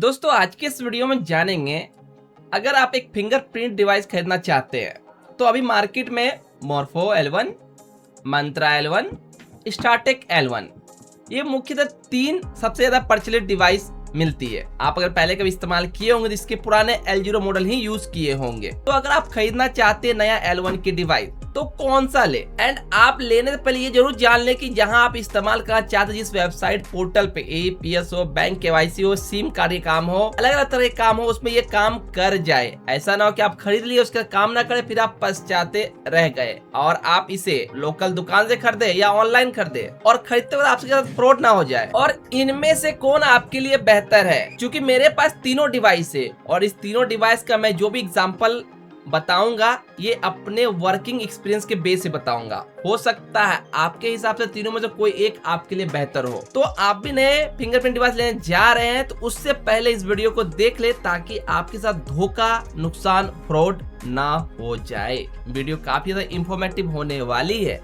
दोस्तों आज के इस वीडियो में जानेंगे, अगर आप एक फिंगरप्रिंट डिवाइस खरीदना चाहते हैं तो अभी मार्केट में मोर्फो L1, मंत्रा L1, स्टारटेक L1 ये मुख्यतः तीन सबसे ज्यादा प्रचलित डिवाइस मिलती है। आप अगर पहले कभी इस्तेमाल किए होंगे तो इसके पुराने L0 मॉडल ही यूज किए होंगे। तो अगर आप खरीदना चाहते हैं नया L1 की डिवाइस तो कौन सा ले, एंड आप लेने से पहले ये जरूर जान लें कि जहां आप इस्तेमाल करना चाहते हैं जिस वेबसाइट पोर्टल पे APS हो, बैंक KYC हो, सिम कार्ड के काम हो, अलग अलग तरह के काम हो, उसमें ये काम कर जाए। ऐसा ना हो कि आप खरीद लिए उसका काम ना करे फिर आप पछताते रह गए और आप इसे लोकल दुकान से खरीदे या ऑनलाइन खरीदे और खरीदते वक्त आपके साथ फ्रॉड ना हो जाए। और इनमें से कौन आपके लिए बेहतर है, क्योंकि मेरे पास तीनों डिवाइस है और इस तीनों डिवाइस का मैं जो भी एग्जाम्पल बताऊंगा ये अपने वर्किंग एक्सपीरियंस के बेस से बताऊंगा। हो सकता है आपके हिसाब से तीनों में से कोई एक आपके लिए बेहतर हो। तो आप भी नए फिंगरप्रिंट डिवाइस लेने जा रहे हैं तो उससे पहले इस वीडियो को देख ले ताकि आपके साथ धोखा, नुकसान, फ्रॉड ना हो जाए। वीडियो काफी ज्यादा इंफॉर्मेटिव होने वाली है।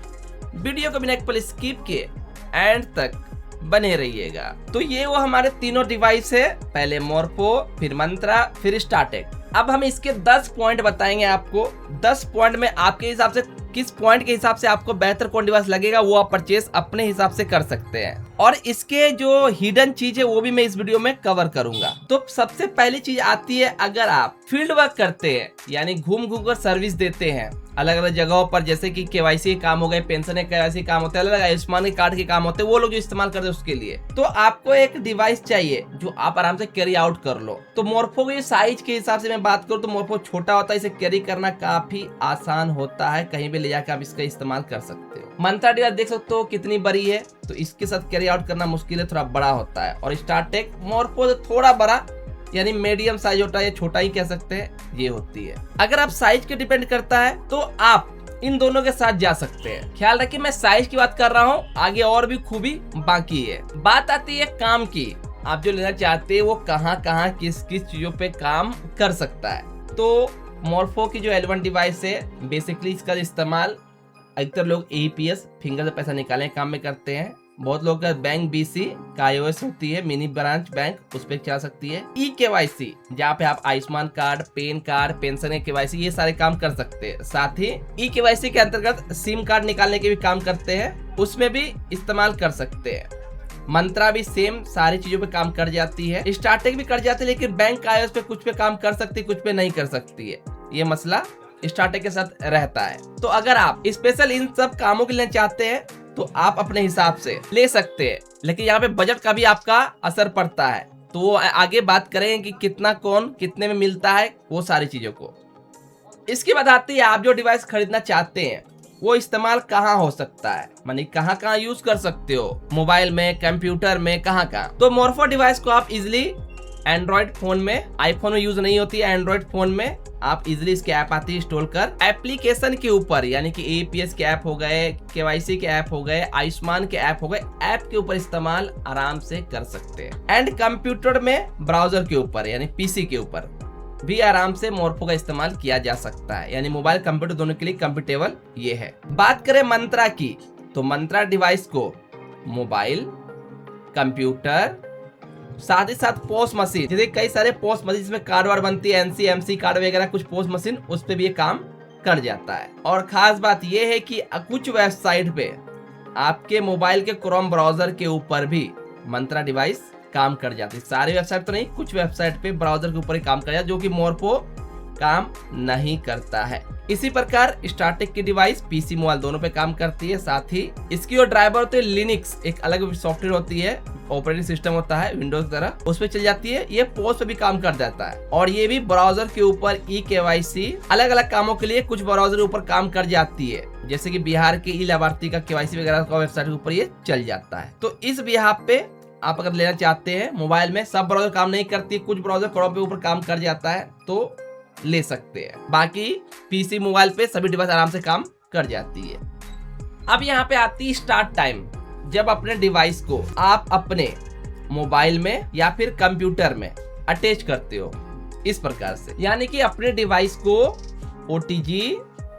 वीडियो को बिना एक पल स्किप किए एंड तक बने रहिएगा। तो ये वो हमारे तीनों डिवाइस है, पहले मोर्फो, फिर मंत्रा, फिर स्टारटेक। अब हम इसके 10 पॉइंट बताएंगे आपको। 10 पॉइंट में आपके हिसाब से किस पॉइंट के हिसाब से आपको बेहतर कौन डिवाइस लगेगा वो आप परचेस अपने हिसाब से कर सकते हैं। और इसके जो हिडन चीज है वो भी मैं इस वीडियो में कवर करूंगा। तो सबसे पहली चीज आती है, अगर आप फील्ड वर्क करते हैं यानी घूम घूम कर सर्विस देते हैं अलग अलग जगहों पर, जैसे कि KYC के काम हो गए, पेंशन के KYC काम होते हैं, अलग आयुष्मान के कार्ड के काम होते हैं, वो लोग जो इस्तेमाल करते हैं उसके लिए तो आपको एक डिवाइस चाहिए जो आप आराम से कैरी आउट कर लो। तो मोर्फो के साइज के हिसाब से मैं बात करूँ तो मोर्फो छोटा होता है, इसे कैरी करना काफी आसान होता है, कहीं भी ले जाकर आप इसका इस्तेमाल कर सकते हो। मंत्रा डिवाइस देख सकते हो कितनी बड़ी है, तो इसके साथ कैरी आउट करना मुश्किल है, थोड़ा बड़ा होता है। और स्टारटेक मोर्फो थोड़ा बड़ा यानी मीडियम साइज होता है, या छोटा ही कह सकते हैं, ये होती है। अगर आप साइज के डिपेंड करता है तो आप इन दोनों के साथ जा सकते हैं। ख्याल रखिए मैं साइज की बात कर रहा हूँ, आगे और भी खूबी बाकी है। बात आती है काम की, आप जो लेना चाहते हैं वो कहाँ कहाँ किस किस चीजों पे काम कर सकता है। तो मोर्फो की जो L1 डिवाइस है बेसिकली इसका इस्तेमाल अधिकतर लोग APS फिंगर से पैसा निकालने के काम में करते हैं। बहुत लोग का बैंक BC का iOS होती है, मिनी ब्रांच बैंक, उस पर चला सकती है। eKYC जहाँ पे आप Ayushman card, PAN card, pension के KYC ये सारे काम कर सकते हैं। साथ ही eKYC के अंतर्गत सिम कार्ड निकालने के भी काम करते हैं, उसमें भी इस्तेमाल कर सकते हैं। मंत्रा भी सेम सारी चीजों पे काम कर जाती है। स्टारटेक भी कर जाती है, लेकिन बैंक iOS पे कुछ पे काम कर सकती है, कुछ पे नहीं कर सकती है। ये मसला स्टारटेक के साथ रहता है। तो अगर आप स्पेशल इन सब कामों के लिए चाहते हैं तो आप अपने हिसाब से ले सकते हैं, लेकिन यहाँ पे बजट का भी आपका असर पड़ता है। तो वो आगे बात करेंगे कि कितना कौन कितने में मिलता है वो सारी चीजों को। इसके बाद आती है आप जो डिवाइस खरीदना चाहते हैं वो इस्तेमाल कहाँ हो सकता है, मानी कहाँ कहाँ यूज कर सकते हो, मोबाइल में, कंप्यूटर में, कहाँ कहाँ। तो मोर्फो डिवाइस को आप इजिली एंड्रॉइड फोन में, आईफोन में यूज नहीं होती है, एंड्रॉइड फोन में आप इजिली इसके ऐप आती है इंस्टॉल कर एप्लीकेशन के ऊपर, यानी कि APS के ऐप हो गए, KYC के ऐप हो गए, आयुष्मान के ऐप हो गए, ऐप के ऊपर इस्तेमाल आराम से कर सकते हैं। एंड कंप्यूटर में ब्राउजर के ऊपर यानी PC के ऊपर भी आराम से मोर्फो का इस्तेमाल किया जा सकता है, यानी मोबाइल कंप्यूटर दोनों के लिए कंपेटेबल ये है। बात करें मंत्रा की तो मंत्रा डिवाइस को मोबाइल, कंप्यूटर, साथ ही साथ पोस्ट मशीन, जैसे कई सारे पोस्ट मशीन जिसमें कार्ड वार्ड बनती है, NC MC कार्ड वगैरह कुछ पोस्ट मशीन, उस पे भी ये काम कर जाता है। और खास बात ये है कि कुछ वेबसाइट पे आपके मोबाइल के क्रोम ब्राउजर के ऊपर भी मंत्रा डिवाइस काम कर जाती है। सारी वेबसाइट तो नहीं, कुछ वेबसाइट पे ब्राउजर के ऊपर ही काम कर जाता है, जो कि मोर्फो काम नहीं करता है। इसी प्रकार स्टारटेक की डिवाइस PC मोबाइल दोनों पे काम करती है। साथ ही इसकी जो ड्राइवर होती है लिनक्स, एक अलग सॉफ्टवेयर होती है, ऑपरेटिंग सिस्टम होता है विंडोज की तरह, उस पे चल जाती है। ये पोस्ट पे भी काम कर जाता है और ये भी ब्राउजर के ऊपर eKYC अलग अलग कामों के लिए कुछ ब्राउजर के ऊपर काम कर जाती है, जैसे कि बिहार के लाभार्थी का KYC वगैरह का वेबसाइट के ऊपर ये चल जाता है। तो इस बिहार पे आप अगर लेना चाहते हैं, मोबाइल में सब ब्राउजर काम नहीं करती, कुछ ब्राउजर क्रोम पे ऊपर काम कर जाता है तो ले सकते हैं। बाकी PC मोबाइल पे सभी डिवाइस आराम से काम कर जाती है। अब यहाँ पे आती है स्टार्ट टाइम, जब अपने डिवाइस को आप अपने मोबाइल में या फिर कंप्यूटर में अटैच करते हो इस प्रकार से, यानी कि अपने डिवाइस को OTG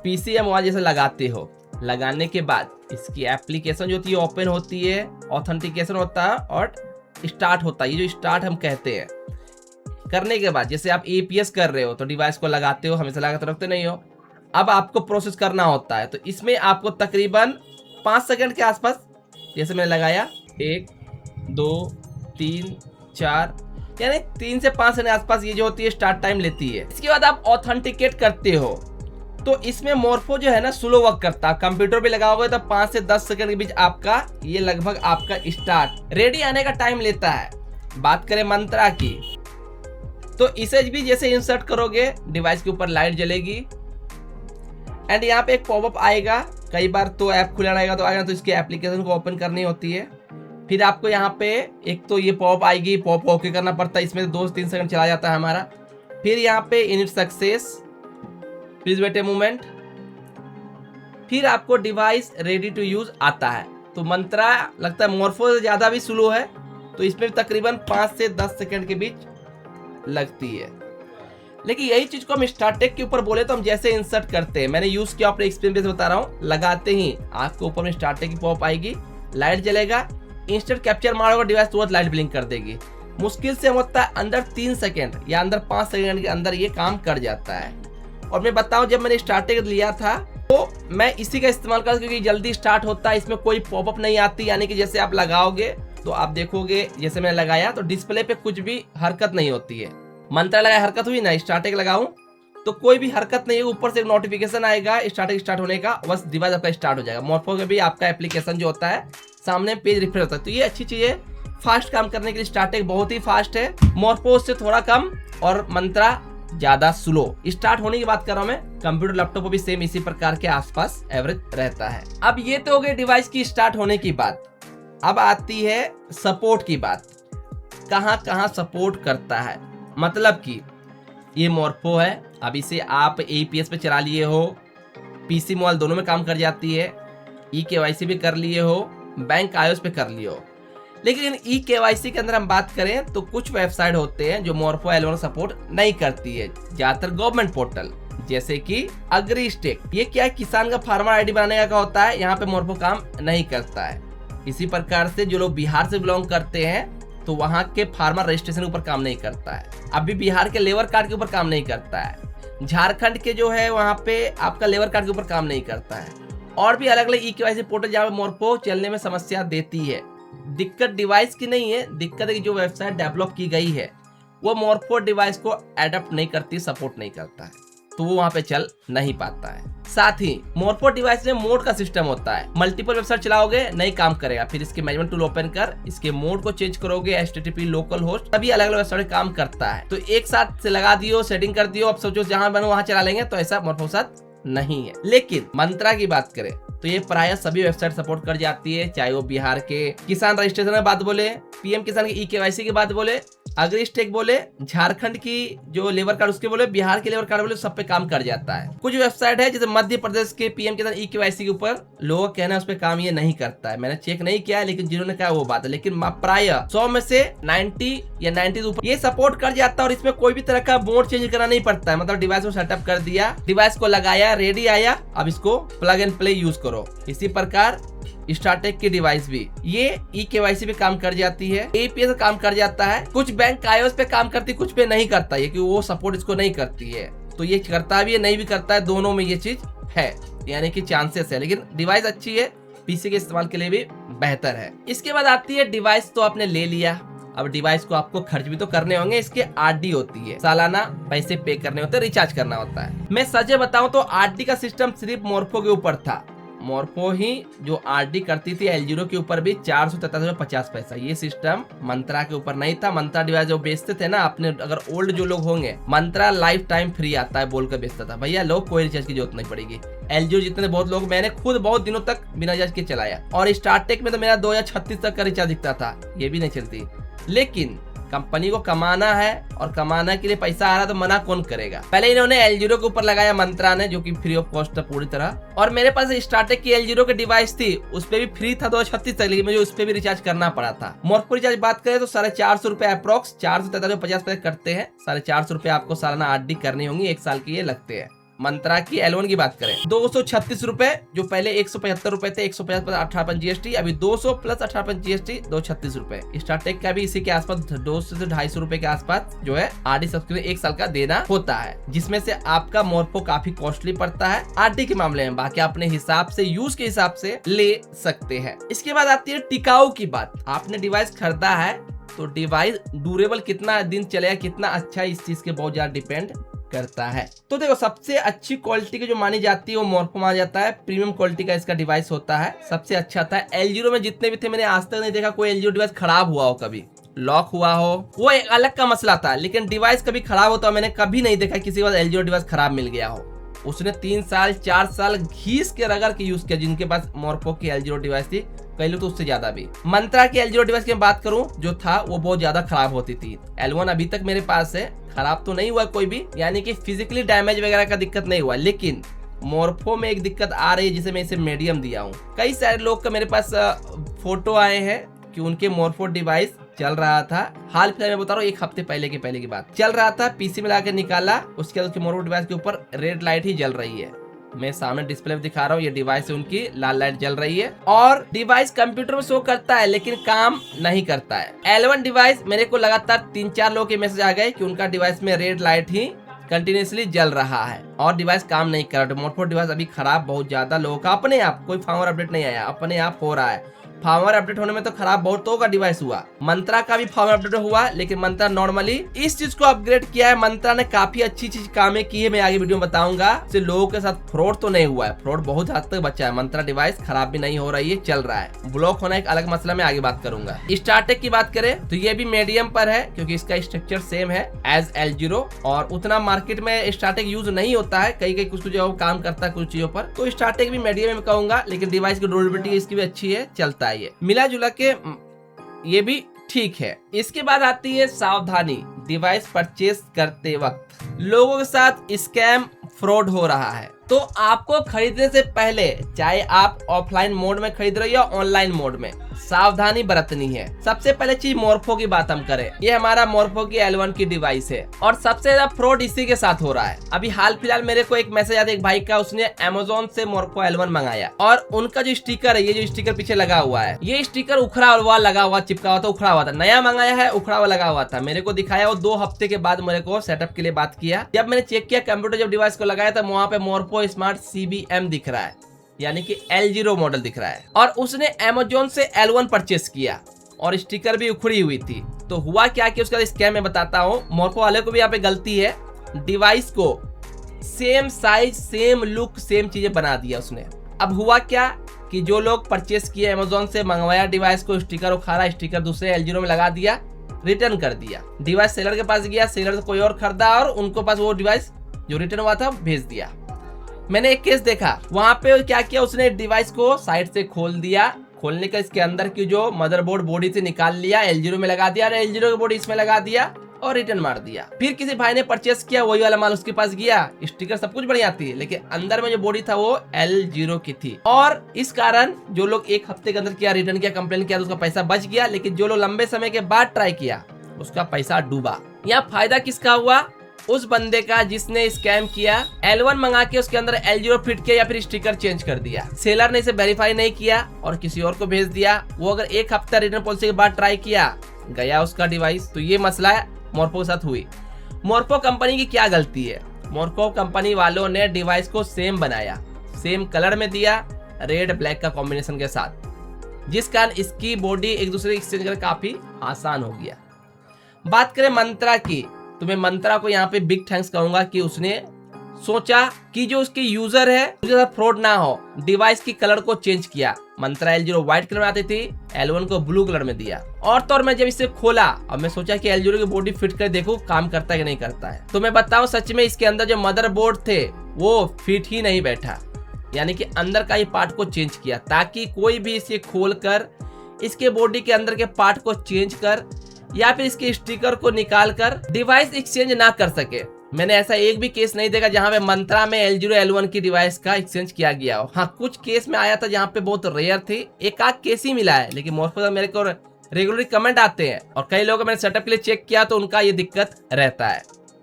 PC या मोबाइल जैसे लगाते हो, लगाने के बाद इसकी एप्लीकेशन जो होती है ओपन होती है, ऑथेंटिकेशन होता है और स्टार्ट होता है। ये जो स्टार्ट हम कहते हैं करने के बाद जैसे आप APS कर रहे हो तो डिवाइस को लगाते हो, हमेशा लगा तो रखते नहीं हो, अब आपको प्रोसेस करना होता है। तो इसमें आपको तकरीबन 5 सेकंड के आसपास, जैसे मैंने लगाया 1 2 3 4, यानी 3 से 5 सेकंड के आसपास ये जो होती है स्टार्ट टाइम लेती है। इसके बाद आप ऑथेंटिकेट करते हो तो इसमें मोर्फो जो है ना स्लो वर्क करता है। कंप्यूटर पे लगाओगे तो 5 से 10 सेकंड के बीच आपका ये लगभग आपका स्टार्ट रेडी आने का टाइम लेता है। बात करें मंत्रा की तो इसे भी जैसे इंसर्ट करोगे डिवाइस के ऊपर लाइट जलेगी एंड यहाँ पे एक पॉपअप आएगा। कई बार तो ऐप खुला रहेगा तो आएगा, तो इसके एप्लीकेशन को ओपन करनी होती है। फिर आपको यहाँ पे एक तो ये पॉपअप आएगी, पॉपअप ओके करना पड़ता है, इसमें 2 से 3 सेकंड चला जाता है हमारा। फिर यहाँ पे init success, please wait a moment, फिर आपको डिवाइस रेडी टू यूज आता है। तो मंत्रा लगता है मोर्फो से ज्यादा भी स्लो है, तो इसमें तकरीबन 5 से 10 सेकंड के बीच लगती है। लेकिन यही चीज को हम स्टार्टेक के ऊपर बोले तो हम जैसे इंसर्ट करते हैं, मैंने यूज किया अपने एक्सपीरियंस बता रहा हूँ, लगाते ही आपको ऊपर में स्टार्टेक की पॉप आएगी, लाइट जलेगा, इंस्टेंट कैप्चर मारोगे डिवाइस तुरंत लाइट ब्लिंक कर देगी। मुश्किल से होता है अंदर 3 सेकंड या अंदर 5 सेकंड के अंदर ये काम कर जाता है। और मैं बताऊं जब मैंने स्टार्टेक लिया था तो मैं इसी का इस्तेमाल करता क्योंकि जल्दी स्टार्ट होता है, इसमें कोई पॉपअप नहीं आती, यानी कि जैसे आप लगाओगे तो आप देखोगे जैसे मैंने लगाया तो डिस्प्ले पे कुछ भी हरकत नहीं होती है। मंत्रा लगाया हरकत हुई ना, स्टार्टेक लगाऊं तो कोई भी हरकत नहीं है, ऊपर से एक नोटिफिकेशन आएगा स्टार्टेक स्टार्ट होने का, बस डिवाइस आपका स्टार्ट हो जाएगा। मोर्फो में भी आपका एप्लीकेशन जो होता है सामने पेज रिफ्रेश होता है। तो ये अच्छी चीज है, फास्ट काम करने के लिए स्टार्टेक बहुत ही फास्ट है, मोर्फो से थोड़ा कम और मंत्रा ज्यादा स्लो। स्टार्ट होने की बात कर रहा हूं मैं, कंप्यूटर लैपटॉप भी सेम इसी प्रकार के आसपास एवरेज रहता है। अब ये तो हो गई डिवाइस की स्टार्ट होने की बात। अब आती है सपोर्ट की बात, कहां कहां सपोर्ट करता है। मतलब कि ये मोर्फो है, अब इसे आप APS पे चला लिए हो, PC मोबाइल दोनों में काम कर जाती है, eKYC भी कर लिए हो, बैंक iOS पे कर लिए हो। लेकिन eKYC के अंदर हम बात करें तो कुछ वेबसाइट होते हैं जो मोर्फो L1 सपोर्ट नहीं करती है, ज्यादातर गवर्नमेंट पोर्टल जैसे कि अग्रीस्टेक। ये क्या है, किसान का फार्मर आईडी बनाने का होता है, यहाँ पे मोर्फो काम नहीं करता है। इसी प्रकार से जो लोग बिहार से बिलोंग करते हैं तो वहाँ के फार्मर रजिस्ट्रेशन के ऊपर काम नहीं करता है। अभी बिहार के लेबर कार्ड के ऊपर काम नहीं करता है। झारखंड के जो है वहाँ पे आपका लेबर कार्ड के ऊपर काम नहीं करता है। और भी अलग अलग eKYC पोर्टल जहाँ पे मोर्फो चलने में समस्या देती है। दिक्कत डिवाइस की नहीं है, दिक्कत है कि जो वेबसाइट डेवलप की गई है वो मोर्फो डिवाइस को एडप्ट नहीं करती, सपोर्ट नहीं करता है, तो वो वहाँ पे चल नहीं पाता है। साथ ही मोर्फो डिवाइस में मोड का सिस्टम होता है, मल्टीपल वेबसाइट चलाओगे नहीं काम करेगा, फिर इसके मैनेजमेंट टूल ओपन कर इसके मोड को चेंज करोगे HTTP लोकल होस्ट, तभी अलग अलग वेबसाइट काम करता है। तो एक साथ से लगा दियो, सेटिंग कर दियो, अब सोचो जहां बनो वहां चला लेंगे, तो ऐसा मोर्फो साथ नहीं है। लेकिन मंत्रा की बात करें तो ये प्राय सभी वेबसाइट सपोर्ट कर जाती है, चाहे वो बिहार के किसान रजिस्ट्रेशन की बात बोले, PM किसान की eKYC की बात बोले, अग्रीस्टेक बोले, झारखंड की जो लेबर कार्ड उसके बोले, बिहार के लेबर कार्ड बोले, सब पे काम कर जाता है। कुछ वेबसाइट है जैसे मध्य प्रदेश के PM किसान eKYC के ऊपर लोगों का कहना है उस पे काम ये नहीं करता है। मैंने चेक नहीं किया है, लेकिन जिन्होंने कहा वो बात है। लेकिन प्राय 100 में से 90 या 90 ऊपर ये सपोर्ट कर जाता है और इसमें कोई भी तरह का मोड चेंज करना नहीं पड़ता है। मतलब डिवाइस को सेटअप कर दिया, डिवाइस को लगाया, रेडी आया, अब इसको प्लग एंड प्ले यूज करो। इसी प्रकार स्टार्टेक की डिवाइस भी ये eKYC पे काम कर जाती है, APS पे काम कर जाता है, कुछ बैंक iOS पे काम करती, कुछ पे नहीं करता है, कि वो सपोर्ट इसको नहीं करती है। तो ये करता भी है, नहीं भी करता है, दोनों में ये चीज है, यानी कि चांसेस है। लेकिन डिवाइस अच्छी है, PC के इस्तेमाल के लिए भी बेहतर है। इसके बाद आती है डिवाइस तो आपने ले लिया, अब डिवाइस को आपको खर्च भी तो करने होंगे, इसके RD होती है, सालाना पैसे पे करने होते हैं, रिचार्ज करना होता है। मैं सच बताऊं तो RD का सिस्टम सिर्फ मोर्फो के ऊपर था। मोर्फो ही जो RD करती थी L0 के ऊपर भी 443.50 पैसा, ये सिस्टम मंत्रा के ऊपर नहीं था। मंत्रा डिवाइस जो बेचते थे ना, अपने अगर ओल्ड जो लोग होंगे, मंत्रा लाइफ टाइम फ्री आता है बोलकर बेचता था, भैया लोग कोई रिचार्ज की जरूरत नहीं पड़ेगी। L0 जितने बहुत लोग, मैंने खुद बहुत दिनों तक बिना रिचार्ज के चलाया, और स्टार्टेक में तो मेरा 2036 तक का रिचार्ज दिखता था, ये भी नहीं चलती। लेकिन कंपनी को कमाना है और कमाना के लिए पैसा आ रहा तो मना कौन करेगा। पहले इन्होंने L0 के ऊपर लगाया मंत्रा ने, जो कि फ्री ऑफ कॉस्ट था पूरी तरह। और मेरे पास स्टार्टेक की L0 की डिवाइस थी, उस पे भी फ्री था 2036 तक, लेकिन मुझे उस पे भी रिचार्ज करना पड़ा था। मोर्फो रिचार्ज बात करें तो 450 रुपए अप्रोक्स 443.50 करते हैं, 450 रुपए आपको सालाना RD करनी होंगी, 1 साल की ये लगते हैं। मंत्रा की L1 की बात करें 236 रुपए, जो पहले 175 रुपए थे, 150 प्लस 18% GST, अभी 200 प्लस 18% GST 236 रुपए। स्टार्टेक का भी इसी के आसपास 200 से 250 रुपए के आसपास जो है RD सब्सक्रिप्शन 1 साल का देना होता है, जिसमें से आपका मोरफो काफी कॉस्टली पड़ता है RD के मामले में। बाकी अपने हिसाब से यूज के हिसाब से ले सकते हैं। इसके बाद आती है टिकाऊ की बात। आपने डिवाइस खरीदा है तो डिवाइस ड्यूरेबल कितना दिन चलेगा, कितना अच्छा, इस चीज के बहुत ज्यादा डिपेंड करता है। तो देखो सबसे अच्छी क्वालिटी की जो मानी जाती है वो मोरफो माना जाता है। प्रीमियम क्वालिटी का इसका डिवाइस होता है, सबसे अच्छा था। L0 में जितने भी थे मैंने आज तक नहीं देखा कोई L0 डिवाइस खराब हुआ हो, कभी लॉक हुआ हो, वो एक अलग का मसला था, लेकिन डिवाइस कभी खराब होता मैंने कभी नहीं देखा किसी के पास L0 डिवाइस खराब मिल गया हो। उसने 3 साल 4 साल घीस के रगड़ के यूज किया, जिनके पास मोरफो की L0 डिवाइस थी, कई लोग तो उससे ज्यादा भी। मंत्रा की L0 डिवाइस की बात करूं जो था वो बहुत ज्यादा खराब होती थी। L1 अभी तक मेरे पास है, खराब तो नहीं हुआ कोई भी, यानी कि फिजिकली डैमेज वगैरह का दिक्कत नहीं हुआ, लेकिन मोरफो में एक दिक्कत आ रही है जिसे मैं इसे मीडियम दिया हूँ। कई सारे लोग का मेरे पास फोटो आए हैं कि उनके मोरफो डिवाइस चल रहा था, हाल फिलहाल मैं बता रहा हूँ 1 हफ्ते पहले की बात, चल रहा था, पीसी में लाकर निकाला, उसके बाद उसके मोरफो डिवाइस के ऊपर रेड लाइट ही जल रही है। मैं सामने डिस्प्ले में दिखा रहा हूँ, ये डिवाइस है उनकी, लाल लाइट जल रही है और डिवाइस कंप्यूटर में शो करता है लेकिन काम नहीं करता है। L1 डिवाइस मेरे को लगातार 3-4 लोगों के मैसेज आ गए कि उनका डिवाइस में रेड लाइट ही कंटिन्यूसली जल रहा है और डिवाइस काम नहीं कर रहा। मोरफो डिवाइस अभी खराब बहुत ज्यादा लोगों का अपने आप, कोई फॉर्मवेयर अपडेट नहीं आया, अपने आप हो रहा है। फॉर्मवेयर अपडेट होने में तो खराब बहुतों का डिवाइस हुआ। मंत्रा का भी फॉर्मवेयर अपडेट हुआ, लेकिन मंत्रा नॉर्मली इस चीज को अपग्रेड किया है। मंत्रा ने काफी अच्छी चीज कामें की है, मैं आगे वीडियो में बताऊंगा। इससे लोगों के साथ फ्रॉड तो नहीं हुआ है, फ्रॉड बहुत हद तक बचा है। मंत्रा डिवाइस खराब भी नहीं हो रही है, चल रहा है। ब्लॉक होना एक अलग मसला, मैं आगे बात करूंगा। स्टार्टेक की बात करें तो ये भी मीडियम पर है, क्योंकि इसका स्ट्रक्चर सेम है एज L0 और उतना मार्केट में स्टार्टेक यूज नहीं होता है, कई कुछ जो काम करता है कुछ चीजों पर, तो स्टार्टेक भी मीडियम में कहूंगा, लेकिन डिवाइस की ड्यूरेबिलिटी इसकी भी अच्छी है, चलता है। ये मिला जुला के ये भी ठीक है। इसके बाद आती है सावधानी। डिवाइस परचेस करते वक्त लोगों के साथ स्कैम फ्रॉड हो रहा है, तो आपको खरीदने से पहले, चाहे आप ऑफलाइन मोड में खरीद रहे हो या ऑनलाइन मोड में, सावधानी बरतनी है। सबसे पहले चीज मोरफो की बात हम करें, ये हमारा मोरफो की L1 की डिवाइस है और सबसे ज्यादा फ्रॉड इसी के साथ हो रहा है। अभी हाल फिलहाल मेरे को एक मैसेज आया एक भाई का, उसने Amazon से मोरफो L1 मंगाया और उनका जो स्टिकर है, ये जो स्टिकर पीछे लगा हुआ है, ये स्टिकर उखड़ा हुआ लगा हुआ, चिपका हुआ था, उखड़ा हुआ था। नया मंगाया है, उखड़ा हुआ लगा हुआ था। मेरे को दिखाया, वो 2 हफ्ते के बाद मेरे को सेटअप के लिए बात किया। जब मैंने चेक किया कंप्यूटर, जब डिवाइस को लगाया था, वहाँ पे मोरफो स्मार्ट CBM दिख रहा है, यानी कि L0 मॉडल दिख रहा है, और उसने Amazon से L1 परचेस किया और स्टिकर भी उखड़ी हुई थी। तो हुआ क्या कि उसका स्कैम मैं बताता हूँ। मोरफो वाले को भी यहाँ पे गलती है, डिवाइस को same size, same look, same चीजें बना दिया उसने। अब हुआ क्या कि जो लोग परचेस किए Amazon से, मंगवाया डिवाइस को, स्टिकर उखाड़ा, स्टिकर दूसरे L0 में लगा दिया, रिटर्न कर दिया। डिवाइस सेलर के पास गया, सेलर से कोई और खरीदा और उनको पास वो डिवाइस जो रिटर्न हुआ था भेज दिया। मैंने एक केस देखा, वहां पे क्या किया उसने, डिवाइस को साइड से खोल दिया, खोलने का इसके अंदर की जो मदरबोर्ड बॉडी से निकाल लिया, L0 में लगा दिया, L0 की बॉडी इसमें लगा दिया और रिटर्न मार दिया। फिर किसी भाई ने परचेस किया, वही वाला माल उसके पास गया, स्टिकर सब कुछ बढ़िया थी, लेकिन अंदर में जो बॉडी था वो L0 की थी। और इस कारण जो लोग 1 हफ्ते के अंदर किया, रिटर्न किया, कंप्लेन किया, तो उसका पैसा बच गया, लेकिन जो लोग लंबे समय के बाद ट्राई किया उसका पैसा डूबा। यहाँ फायदा किसका हुआ? उस बंदे का जिसने स्कैम किया, L1 मंगा के उसके अंदर L0 फिट किया या फिर स्टिकर चेंज कर दिया। सेलर ने इसे वेरीफाई नहीं किया और किसी और को भेज दिया। वो अगर 1 हफ्ता रिटर्न पॉलिसी के बाद ट्राई किया, गया उसका डिवाइस। तो ये मसला मोरफो के साथ हुई। मोरफो कंपनी की क्या गलती है? मोरफो कंपनी वालों ने डिवाइस को सेम बनाया, सेम कलर में दिया, रेड ब्लैक का कॉम्बिनेशन के साथ, जिस कारण इसकी बॉडी एक दूसरे एक्सचेंज करना काफी आसान हो गया। बात करें मंत्रा की, तो मैं मंत्रा को यहाँ पे बिग थैंक्स कहूंगा कि उसने सोचा कि जो उसके यूजर है उसके फ्रॉड ना हो, डिवाइस की कलर को चेंज किया। मंत्रा L0 व्हाइट कलर में आती थी, L1 को ब्लू कलर में दिया। और तो और मैं जब इसे खोला और मैं सोचा कि L0 की बॉडी फिट कर देखूं काम करता है कि नहीं करता है, तो मैं बताऊं सच में इसके अंदर जो मदरबोर्ड थे वो फिट ही नहीं बैठा, यानी कि अंदर का ही पार्ट को चेंज किया, ताकि कोई भी इसे खोल कर इसके बॉडी के अंदर के पार्ट को चेंज कर या फिर इसके स्टिकर को निकाल कर डिवाइस एक्सचेंज ना कर सके। मैंने ऐसा एक भी केस नहीं देखा जहां पे मंत्रा में L0 L1 की डिवाइस का एक्सचेंज किया गया हो। हाँ, कुछ केस में आया था जहां पे बहुत रेयर थे, एक आध केस ही मिला है, लेकिन मोरफो मेरे को रेगुलरली कमेंट आते हैं और कई लोगों मैंने सेटअप के लिए चेक किया तो उनका ये दिक्कत रहता है।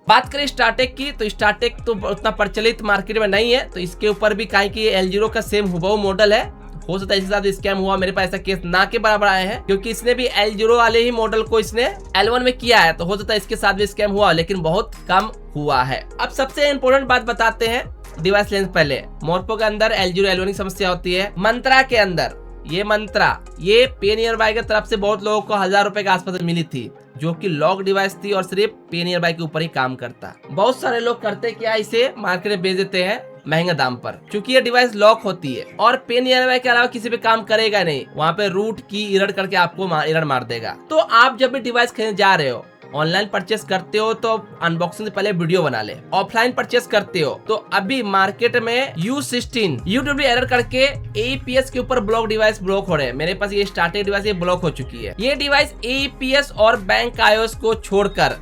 बात करें स्टार्टेक की, तो स्टार्टेक तो उतना प्रचलित मार्केट में नहीं है, तो इसके ऊपर भी काहे कि L0 का सेम हुबहू मॉडल है। हो सकता है इसके साथ स्कैम हुआ, मेरे पास ऐसा केस ना के बराबर आए हैं, क्योंकि इसने भी L0 वाले ही मॉडल को इसने L1 में किया है, तो हो सकता है इसके साथ भी स्कैम हुआ, लेकिन बहुत कम हुआ है। अब सबसे इम्पोर्टेंट बात बताते हैं डिवाइस लेने से पहले। मोर्फो के अंदर L0 L1 की समस्या होती है। मंत्रा के अंदर ये पे नियर बाय की तरफ से बहुत लोगों को 1000 रुपए के आसपास मिली थी, जो कि लॉक डिवाइस थी और सिर्फ पे नियर बाय के ऊपर ही काम करता। बहुत सारे लोग करते क्या, इसे मार्केट में बेच देते हैं महंगे दाम पर, क्योंकि ये डिवाइस लॉक होती है और पे नियर बाय के अलावा किसी पे काम करेगा नहीं। वहाँ पे रूट की एरर करके आपको एरर मार देगा। तो आप जब भी डिवाइस खरीदने जा रहे हो, ऑनलाइन परचेस करते हो तो अनबॉक्सिंग से पहले वीडियो बना ले। ऑफलाइन परचेस करते हो तो अभी मार्केट में U16 यूट्यूब एरर करके AEPS के ऊपर ब्लॉक डिवाइस ब्लॉक हो रहे हैं। मेरे पास ये स्टार्टेड डिवाइस ये ब्लॉक हो चुकी है। ये डिवाइस AEPS और बैंक iOS को छोड़कर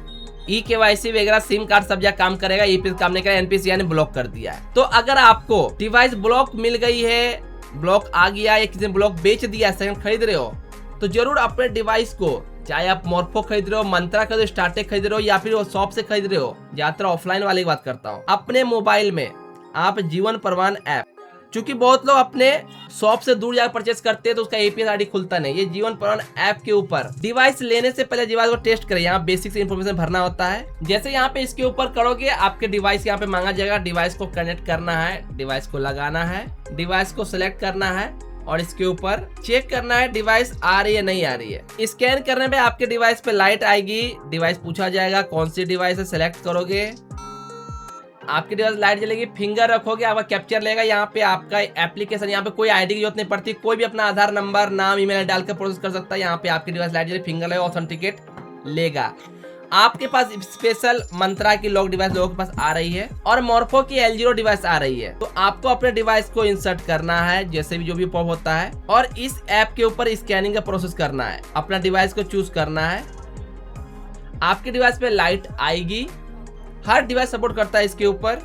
eKYC वगैरह सिम कार्ड सब जगह काम करेगा, AEPS काम नहीं करेगा, NPCI ने ब्लॉक कर दिया है। तो अगर आपको डिवाइस ब्लॉक मिल गई है, ब्लॉक आ गया या किसी ने ब्लॉक बेच दिया, सेकंड खरीद रहे हो, तो जरूर अपने डिवाइस को, चाहे आप मोर्फो खरीद रहे हो, मंत्रा खरीद रहे हो, स्टार्टेक खरीद रहे हो या फिर वो शॉप से खरीद रहे हो, ज्यादातर ऑफलाइन वाले की बात करता हूँ, अपने मोबाइल में आप जीवन प्रमाण ऐप, क्योंकि बहुत लोग अपने शॉप से दूर जाकर परचेस करते हैं तो उसका APS ID खुलता नहीं। ये जीवन प्रमाण ऐप के ऊपर डिवाइस लेने से पहले डिवाइस को टेस्ट करें। यहाँ बेसिक से इन्फॉर्मेशन भरना होता है। जैसे यहाँ पे इसके ऊपर करोगे, आपके डिवाइस यहाँ पे मांगा जाएगा, डिवाइस को कनेक्ट करना है, डिवाइस को लगाना है, डिवाइस को सिलेक्ट करना है और इसके ऊपर चेक करना है डिवाइस आ रही है नहीं आ रही है। स्कैन करने पे आपके डिवाइस पे लाइट आएगी, डिवाइस पूछा जाएगा कौन सी डिवाइस है, सिलेक्ट करोगे, आपकी डिवाइस लाइट जलेगी, फिंगर रखोगे, आपका कैप्चर लेगा। यहाँ पे आपका एप्लीकेशन, यहाँ पे कोई आईडी की जरूरत नहीं पड़ती, कोई भी अपना आधार नंबर, नाम, ईमेल डालकर प्रोसेस कर सकता है। यहाँ पे आपकी डिवाइस लाइट जलेगी, फिंगर लगेगा, ऑथेंटिकेट लेगा। आपके पास स्पेशल मंत्रा की लॉक डिवाइस लोगों के पास आ रही है और मोर्फो की L0 डिवाइस आ रही है। तो आपको अपने डिवाइस को इंसर्ट करना है, जैसे भी जो भी पॉप होता है, और इस ऐप के ऊपर स्कैनिंग का प्रोसेस करना है। अपना डिवाइस को चूज करना है, आपके डिवाइस पे लाइट आएगी। हर डिवाइस सपोर्ट करता है इसके ऊपर।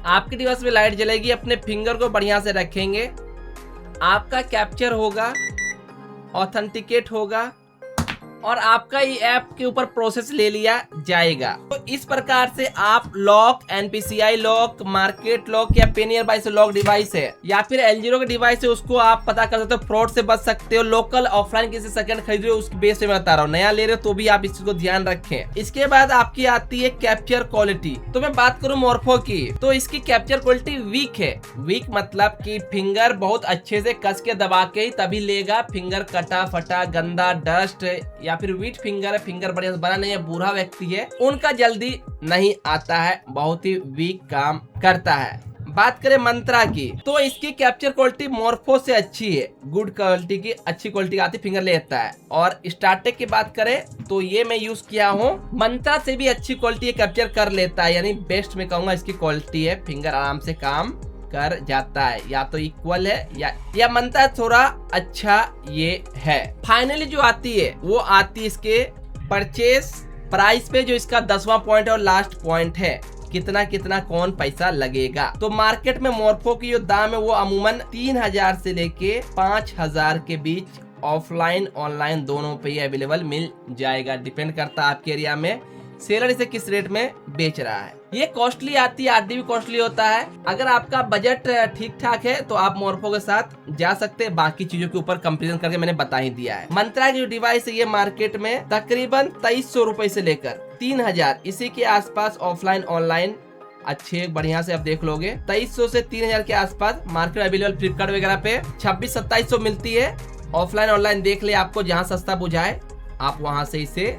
आपके डिवाइस पे लाइट जलेगी, अपने फिंगर को बढ़िया से रखेंगे, आपका कैप्चर होगा, ऑथेंटिकेट होगा और आपका ये ऐप के ऊपर प्रोसेस ले लिया जाएगा। तो इस प्रकार से आप lock, NPCI lock, market lock या पे नियर बाय से लॉक डिवाइस है या फिर L0 का डिवाइस है, उसको आप पता कर सकते हो, फ्रॉड से बच सकते हो। लोकल ऑफलाइन किसी सेकंड खरीद रहे हो उसकी बेस पे मैं बता रहा हूँ, नया ले रहे हो तो भी आप इस चीज को ध्यान रखें। इसके बाद आपकी आती है कैप्चर क्वालिटी। तो मैं बात करूँ मोर्फो की, तो इसकी कैप्चर क्वालिटी वीक है। वीक मतलब कि फिंगर बहुत अच्छे से कस के दबा के ही तभी लेगा। फिंगर कटा फटा, गंदा, डस्ट या फिर वीट फिंगर है, फिंगर बढ़िया से बना नहीं है, बूढ़ा व्यक्ति है, उनका जल्दी नहीं आता है, बहुत ही वीक काम करता है। बात करें मंत्रा की, तो इसकी कैप्चर क्वालिटी मोर्फो से अच्छी है, गुड क्वालिटी की, अच्छी क्वालिटी आती, फिंगर लेता है। और स्टार्टेक की बात करें तो ये मैं यूज किया हूँ, मंत्रा से भी अच्छी क्वालिटी कैप्चर कर लेता है, यानी बेस्ट में कहूंगा इसकी क्वालिटी है। फिंगर आराम से काम कर जाता है, या तो इक्वल है या मनता है थोड़ा अच्छा ये है। फाइनली जो आती है वो आती है इसके परचेस प्राइस पे, जो इसका 10वां पॉइंट है और लास्ट पॉइंट है, कितना कौन पैसा लगेगा। तो मार्केट में मोर्फो की जो दाम है वो अमूमन 3000 से लेके 5000 के बीच ऑफलाइन ऑनलाइन दोनों पे ही अवेलेबल मिल जाएगा। डिपेंड करता है आपके एरिया में सेलर इसे किस रेट में बेच रहा है। ये कॉस्टली आती है, आरडी भी कॉस्टली होता है। अगर आपका बजट ठीक ठाक है तो आप मोर्फो के साथ जा सकते हैं। बाकी चीजों के ऊपर कंपेरिजन करके मैंने बता ही दिया है। मंत्रा की जो डिवाइस है ये मार्केट में तकरीबन 2300 रुपए से लेकर 3000 इसी के आसपास ऑफलाइन ऑनलाइन अच्छे बढ़िया से आप देख लोगे 2300 से 3000 के आसपास मार्केट अवेलेबल फ्लिपकार्ट वगैरह पे 2600-2700 मिलती है। ऑफलाइन ऑनलाइन देख ले, आपको जहाँ सस्ता बुझाए आप वहां से इसे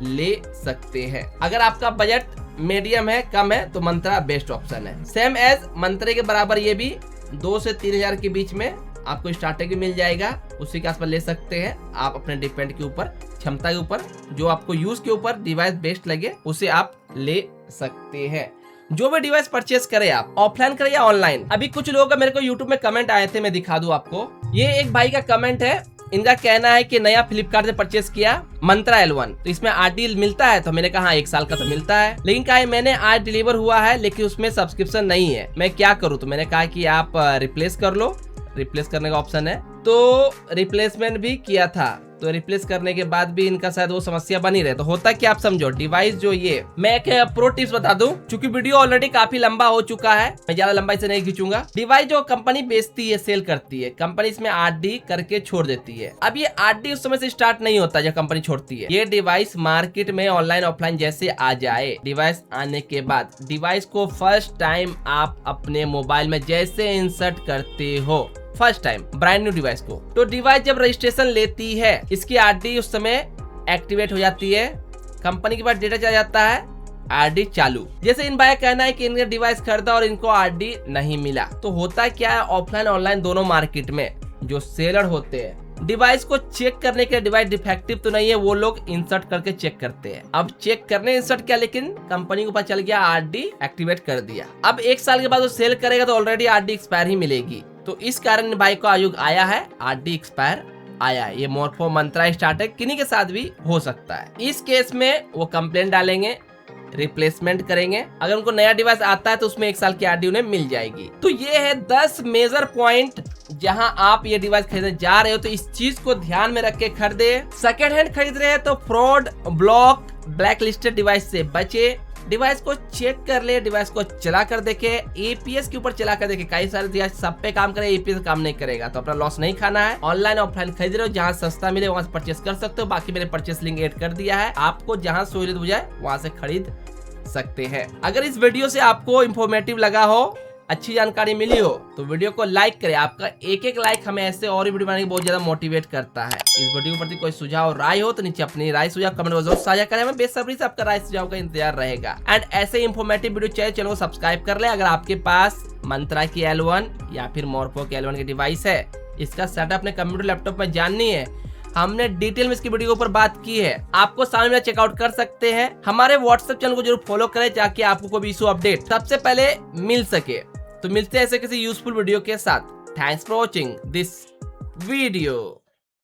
ले सकते हैं। अगर आपका बजट मीडियम है, कम है, तो मंत्रा बेस्ट ऑप्शन है। सेम एज मंत्रे के बराबर ये भी 2 से 3000 के बीच में आपको स्टार्टर भी मिल जाएगा, उसी के आसपास ले सकते हैं आप। अपने डिपेंड के ऊपर, क्षमता के ऊपर, जो आपको यूज के ऊपर डिवाइस बेस्ट लगे उसे आप ले सकते हैं। जो भी डिवाइस परचेस करें आप, ऑफलाइन करें या ऑनलाइन। अभी कुछ लोगों का मेरे को यूट्यूब में कमेंट आए थे, मैं दिखा दूं आपको। ये एक भाई का कमेंट है, इनका कहना है कि नया फ्लिपकार्ट से परचेस किया मंत्रा L1, तो इसमें RD मिलता है। तो मैंने कहा 1 साल का तो मिलता है, लेकिन कहा मैंने आज डिलीवर हुआ है लेकिन उसमें सब्सक्रिप्शन नहीं है, मैं क्या करूँ। तो मैंने कहा कि आप रिप्लेस कर लो, रिप्लेस करने का ऑप्शन है, तो रिप्लेसमेंट भी किया था, तो रिप्लेस करने के बाद भी इनका शायद वो समस्या बनी रहे। तो होता क्या आप समझो, डिवाइस जो ये, मैं एक प्रो टिप्स बता दूं, क्योंकि वीडियो ऑलरेडी काफी लंबा हो चुका है, मैं ज्यादा लंबाई से नहीं खींचूंगा। डिवाइस जो कंपनी बेचती है, सेल करती है, कंपनी इसमें RD करके छोड़ देती है। अब ये RD उस समय से स्टार्ट नहीं होता जब कंपनी छोड़ती है। ये डिवाइस मार्केट में ऑनलाइन ऑफलाइन जैसे आ जाए, डिवाइस आने के बाद डिवाइस को फर्स्ट टाइम आप अपने मोबाइल में जैसे इंसर्ट करते हो, first time brand new device को, तो डिवाइस जब रजिस्ट्रेशन लेती है, इसकी RD उस समय एक्टिवेट हो जाती है, कंपनी के पास डेटा चला जाता है, RD चालू। जैसे इन भाई का कहना है कि इनका डिवाइस खरीदा और इनको RD नहीं मिला, तो होता क्या है, ऑफलाइन ऑनलाइन दोनों मार्केट में जो सेलर होते हैं, डिवाइस को चेक करने के, डिवाइस डिफेक्टिव तो नहीं है, वो लोग इंसर्ट करके चेक करते हैं। अब चेक करने इंसर्ट किया, लेकिन कंपनी को पता चल गया RD एक्टिवेट कर दिया। अब 1 साल के बाद वो सेल करेगा तो ऑलरेडी RD एक्सपायर ही मिलेगी। तो इस कारण भाई को आयोग आया है, RD एक्सपायर आया है। ये मोर्फो, मंत्रा, स्टार्टेक किन्हीं के साथ भी हो सकता है। इस केस में वो कंप्लेंट डालेंगे, रिप्लेसमेंट करेंगे। अगर उनको नया डिवाइस आता है तो उसमें 1 साल की RD उन्हें मिल जाएगी। तो ये है 10 मेजर पॉइंट जहां आप ये डिवाइस खरीदने जा रहे हो, तो इस चीज को ध्यान में रख के खरीदे। सेकेंड हैंड खरीद रहे हैं तो fraud, block, black listed device से बचे। डिवाइस को चेक कर ले, डिवाइस को चला कर देखे, APS के ऊपर चला कर देखे। कई सारे डिवाइस सब पे काम करे, APS काम नहीं करेगा, तो अपना लॉस नहीं खाना है। ऑनलाइन ऑफलाइन खरीद रहे हो, जहां सस्ता मिले वहां से परचेस कर सकते हो। बाकी मैंने परचेस लिंक ऐड कर दिया है, आपको जहां सहूलियत हो जाए वहां से खरीद सकते हैं। अगर इस वीडियो से आपको इंफॉर्मेटिव लगा हो, अच्छी जानकारी मिली हो, तो वीडियो को लाइक करें। आपका एक लाइक हमें ऐसे और वीडियो बनाने की बहुत ज्यादा मोटिवेट करता है। इस वीडियो के प्रति कोई सुझाव राय हो तो नीचे अपनी राय सुझाव कमेंट में जरूर साझा करें, हमें बेसब्री से आपका राय सुझाव का इंतजार रहेगा। एंड ऐसे इंफॉर्मेटिव वीडियो चाहिए, चैनल को सब्सक्राइब कर ले। अगर आपके पास मंत्रा की L1 या फिर मोर्फो की L1 की डिवाइस है, इसका सेटअप अपने कंप्यूटर लैपटॉप में जाननी है, हमने डिटेल में इसकी वीडियो के ऊपर बात की है, आपको सामने चेकआउट कर सकते हैं। हमारे व्हाट्सएप चैनल को जरूर फॉलो करें, ताकि आपको कोई भी इशू अपडेट सबसे पहले मिल सके। तो मिलते हैं ऐसे किसी यूजफुल वीडियो के साथ। Thanks for watching this video.